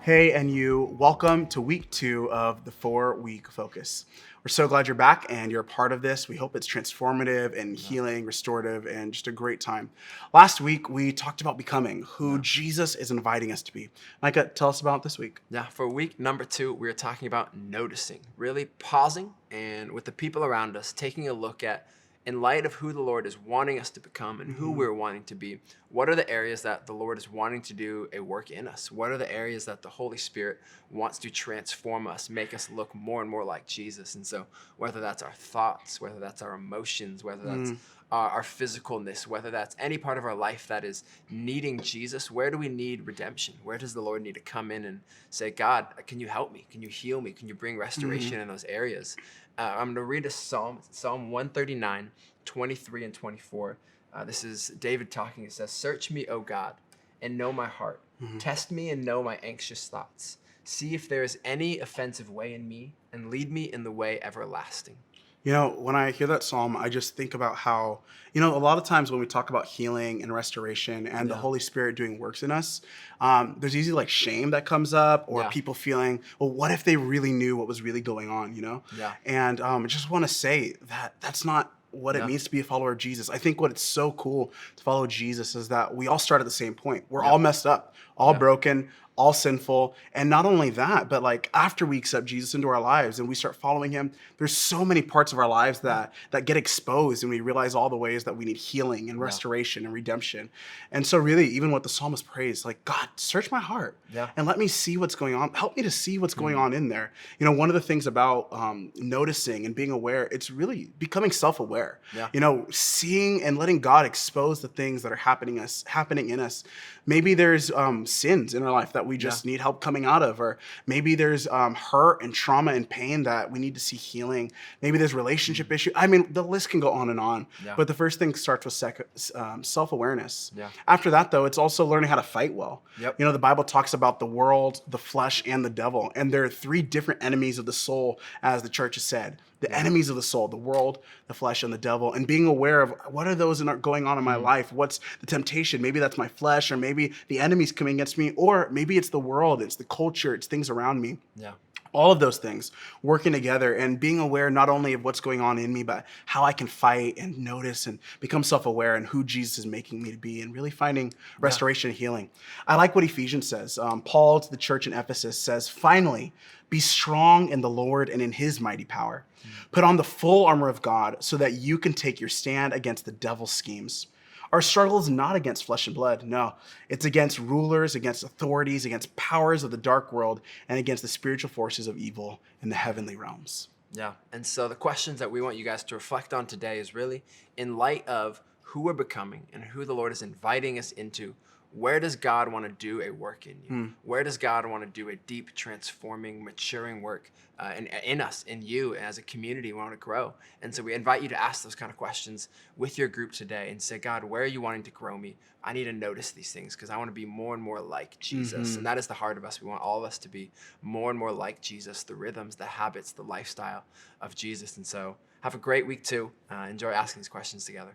Hey, and you, welcome to week 2 of the 4-week focus. We're so glad you're back and you're a part of this. We hope it's transformative and Yeah, healing, restorative, and just a great time. Last week, we talked about becoming who yeah, Jesus is inviting us to be. Micah, tell us about this week. yeah. For week number two, we're talking about noticing, really pausing and with the people around us, taking a look at, in light of who the Lord is wanting us to become and who Mhm. we're wanting to be, what are the areas that the Lord is wanting to do a work in us? What are the areas that the Holy Spirit wants to transform us, make us look more and more like Jesus? And so, whether that's our thoughts, whether that's our emotions, whether that's Mm, our physicalness, whether that's any part of our life that is needing Jesus, where do we need redemption? Where does the Lord need to come in and say, God, can you help me? Can you heal me? Can you bring mhm. restoration in those areas? I'm going to read a psalm, Psalm 139, 23 and 24. This is David talking. It says, "Search me, O God, and know my heart. Test me and know my anxious thoughts. See if there is any offensive way in me, and lead me in the way everlasting." When I hear that psalm, I just think about how, a lot of times when we talk about healing and restoration and the Yeah, Holy Spirit doing works in us, there's usually like shame that comes up or yeah, people feeling, well, what if they really knew what was really going on? yeah, And I just want to say that that's not what it yeah, means to be a follower of Jesus. I think what it's so cool to follow Jesus is that we all start at the same point. We're yeah, all messed up, all yeah, broken, all sinful. And not only that, but like after we accept Jesus into our lives and we start following him, there's so many parts of our lives yeah, that get exposed and we realize all the ways that we need healing and yeah, restoration and redemption. And so really, even what the psalmist prays, like, God, search my heart yeah. and let me see what's going on. Help me to see what's going Hmm. on in there. One of the things about noticing and being aware, it's really becoming self-aware. Yeah, Seeing and letting God expose the things that are happening in us. Maybe there's sins in our life that we yeah, just need help coming out of, or maybe there's hurt and trauma and pain that we need to see healing. Maybe there's relationship mhm, issue. I mean, the list can go on and on. yeah, But the first thing starts with self-awareness. yeah, After that, though, it's also learning how to fight well. yep, The Bible talks about the world, the flesh, and the devil, and there are three different enemies of the soul, as the church has said. The yeah, enemies of the soul, the world, the flesh, and the devil, and being aware of what are those going on in my mhm, life. What's the temptation? Maybe that's my flesh, or maybe the enemy's coming against me, or maybe it's the world, it's the culture, it's things around me. yeah, All of those things working together and being aware not only of what's going on in me, but how I can fight and notice and become self-aware and who Jesus is making me to be and really finding yeah, restoration and healing. I like what Ephesians says. Paul to the church in Ephesus says, finally, be strong in the Lord and in his mighty power. mm, Put on the full armor of God so that you can take your stand against the devil's schemes. Our struggle is not against flesh and blood. No, it's against rulers, against authorities, against powers of the dark world, and against the spiritual forces of evil in the yeah. heavenly realms. Yeah. And so the questions that we want you guys to reflect on today is really in light of who we're becoming and who the Lord is inviting us into. Where does God want to do a work in you? Hmm. Where does God want to do a deep, transforming, maturing work in us, in you, as a community? We want to grow. And so we invite you to ask those kind of questions with your group today and say, God, where are you wanting to grow me? I need to notice these things because I want to be more and more like Jesus. Hmm. And that is the heart of us. We want all of us to be more and more like Jesus, the rhythms, the habits, the lifestyle of Jesus. And so have a great week too. Enjoy asking these questions together.